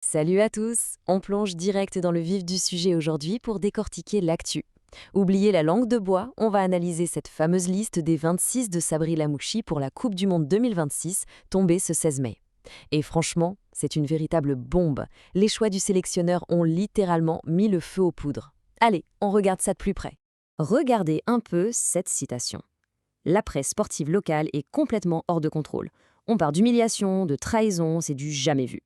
Salut à tous. On plonge direct dans le vif du sujet aujourd'hui pour décortiquer l'actu. Oubliez la langue de bois, on va analyser cette fameuse liste des 26 de Sabri Lamouchi pour la Coupe du Monde 2026, tombée ce 16 mai. Et franchement, c'est une véritable bombe. Les choix du sélectionneur ont littéralement mis le feu aux poudres. Allez, on regarde ça de plus près. Regardez un peu cette citation. La presse sportive locale est complètement hors de contrôle. On part d'humiliation, de trahison, c'est du jamais vu.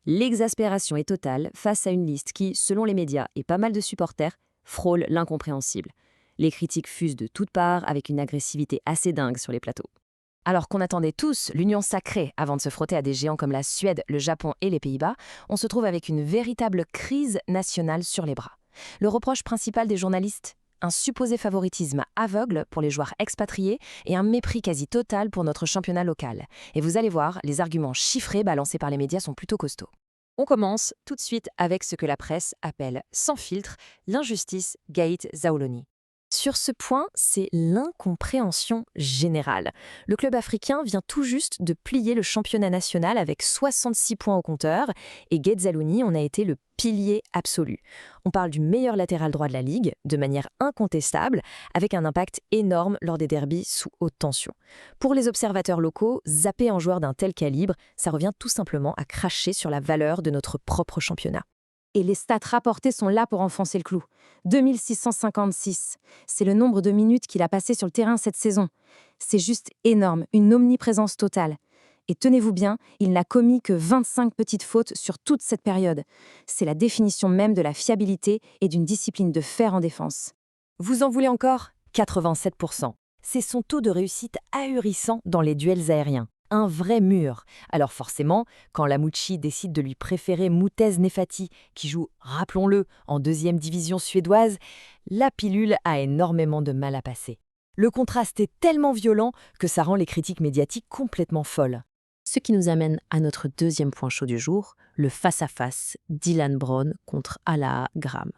L'exaspération est totale face à une liste qui, selon les médias et pas mal de supporters, frôle l'incompréhensible. Les critiques fusent de toutes parts avec une agressivité assez dingue sur les plateaux. Alors qu'on attendait tous l'union sacrée avant de se frotter à des géants comme la Suède, le Japon et les Pays-Bas, on se trouve avec une véritable crise nationale sur les bras. Le reproche principal des journalistes, un supposé favoritisme aveugle pour les joueurs expatriés et un mépris quasi total pour notre championnat local. Et vous allez voir, les arguments chiffrés balancés par les médias sont plutôt costauds. On commence tout de suite avec ce que la presse appelle, sans filtre, l'injustice Gate Zaoloni. Sur ce point, c'est l'incompréhension générale. Le club africain vient tout juste de plier le championnat national avec 66 points au compteur et Ghezzaloni en a été le pilier absolu. On parle du meilleur latéral droit de la Ligue, de manière incontestable, avec un impact énorme lors des derbys sous haute tension. Pour les observateurs locaux, zapper un joueur d'un tel calibre, ça revient tout simplement à cracher sur la valeur de notre propre championnat. Et les stats rapportées sont là pour enfoncer le clou. 2656, c'est le nombre de minutes qu'il a passé sur le terrain cette saison. C'est juste énorme, une omniprésence totale. Et tenez-vous bien, il n'a commis que 25 petites fautes sur toute cette période. C'est la définition même de la fiabilité et d'une discipline de fer en défense. Vous en voulez encore ? 87%. C'est son taux de réussite ahurissant dans les duels aériens. Un vrai mur. Alors forcément, quand Lamouchi décide de lui préférer Moutez Nefati, qui joue, rappelons-le, en deuxième division suédoise, la pilule a énormément de mal à passer. Le contraste est tellement violent que ça rend les critiques médiatiques complètement folles. Ce qui nous amène à notre deuxième point chaud du jour, le face-à-face Dylan Brown contre Alaa Graham.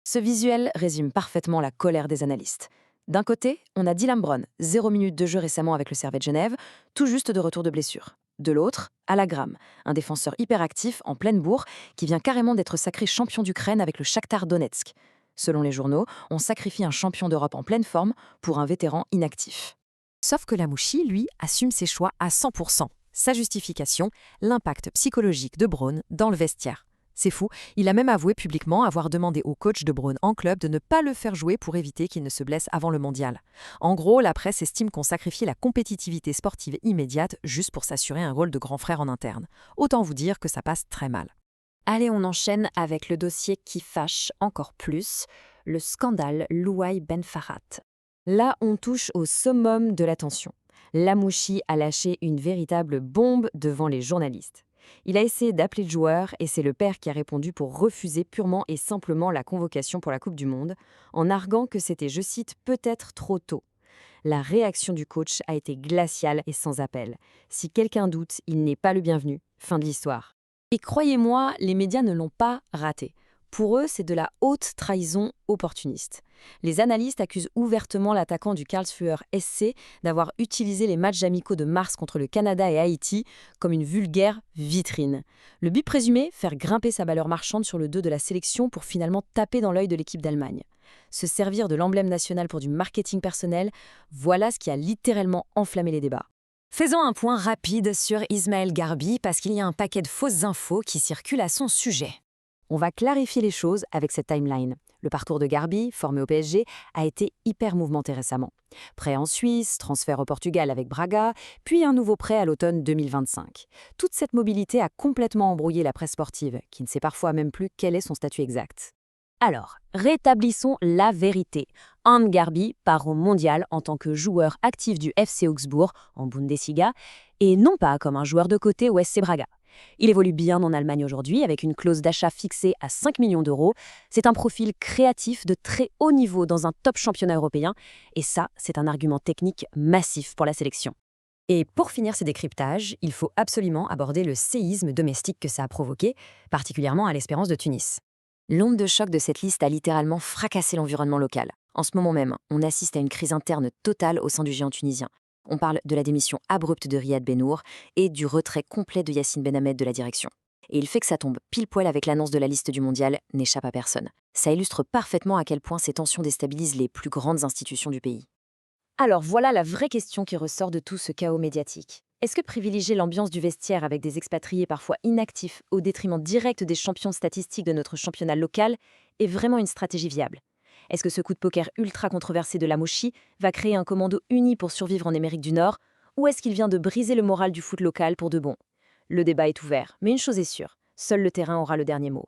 Ce visuel résume parfaitement la colère des analystes. D'un côté, on a Dylan Brown, 0 minutes de jeu récemment avec le Servette Genève, tout juste de retour de blessure. De l'autre, Alaa Graham, un défenseur hyperactif en pleine bourre qui vient carrément d'être sacré champion d'Ukraine avec le Shakhtar Donetsk. Selon les journaux, on sacrifie un champion d'Europe en pleine forme pour un vétéran inactif. Sauf que Lamouchi, lui, assume ses choix à 100%. Sa justification, l'impact psychologique de Brown dans le vestiaire. C'est fou, il a même avoué publiquement avoir demandé au coach de Brown en club de ne pas le faire jouer pour éviter qu'il ne se blesse avant le mondial. En gros, la presse estime qu'on sacrifie la compétitivité sportive immédiate juste pour s'assurer un rôle de grand frère en interne. Autant vous dire que ça passe très mal. Allez, on enchaîne avec le dossier qui fâche encore plus, le scandale Louaï Ben Farhat. Là, on touche au summum de l'attention. Lamouchi a lâché une véritable bombe devant les journalistes. Il a essayé d'appeler le joueur et c'est le père qui a répondu pour refuser purement et simplement la convocation pour la Coupe du Monde, en arguant que c'était, je cite, peut-être trop tôt. La réaction du coach a été glaciale et sans appel. Si quelqu'un doute, il n'est pas le bienvenu. Fin de l'histoire. Et croyez-moi, les médias ne l'ont pas raté. Pour eux, c'est de la haute trahison opportuniste. Les analystes accusent ouvertement l'attaquant du Karlsruher SC d'avoir utilisé les matchs amicaux de mars contre le Canada et Haïti comme une vulgaire vitrine. Le but présumé, faire grimper sa valeur marchande sur le dos de la sélection pour finalement taper dans l'œil de l'équipe d'Allemagne. Se servir de l'emblème national pour du marketing personnel, voilà ce qui a littéralement enflammé les débats. Faisons un point rapide sur Ismaël Garbi parce qu'il y a un paquet de fausses infos qui circulent à son sujet. On va clarifier les choses avec cette timeline. Le parcours de Garbi, formé au PSG, a été hyper mouvementé récemment. Prêt en Suisse, transfert au Portugal avec Braga, puis un nouveau prêt à l'automne 2025. Toute cette mobilité a complètement embrouillé la presse sportive, qui ne sait parfois même plus quel est son statut exact. Alors, rétablissons la vérité. Hans Garbi part au mondial en tant que joueur actif du FC Augsbourg en Bundesliga, et non pas comme un joueur de côté au SC Braga. Il évolue bien en Allemagne aujourd'hui avec une clause d'achat fixée à 5 millions d'euros. C'est un profil créatif de très haut niveau dans un top championnat européen. Et ça, c'est un argument technique massif pour la sélection. Et pour finir ce décryptage, il faut absolument aborder le séisme domestique que ça a provoqué, particulièrement à l'Espérance de Tunis. L'onde de choc de cette liste a littéralement fracassé l'environnement local. En ce moment même, on assiste à une crise interne totale au sein du géant tunisien. On parle de la démission abrupte de Riyad Bennour et du retrait complet de Yacine Ben Ahmed de la direction. Et le fait que ça tombe pile poil avec l'annonce de la liste du mondial n'échappe à personne. Ça illustre parfaitement à quel point ces tensions déstabilisent les plus grandes institutions du pays. Alors voilà la vraie question qui ressort de tout ce chaos médiatique. Est-ce que privilégier l'ambiance du vestiaire avec des expatriés parfois inactifs au détriment direct des champions statistiques de notre championnat local est vraiment une stratégie viable? Est-ce que ce coup de poker ultra controversé de la Mouchi va créer un commando uni pour survivre en Amérique du Nord, ou est-ce qu'il vient de briser le moral du foot local pour de bon? Le débat est ouvert, mais une chose est sûre, seul le terrain aura le dernier mot.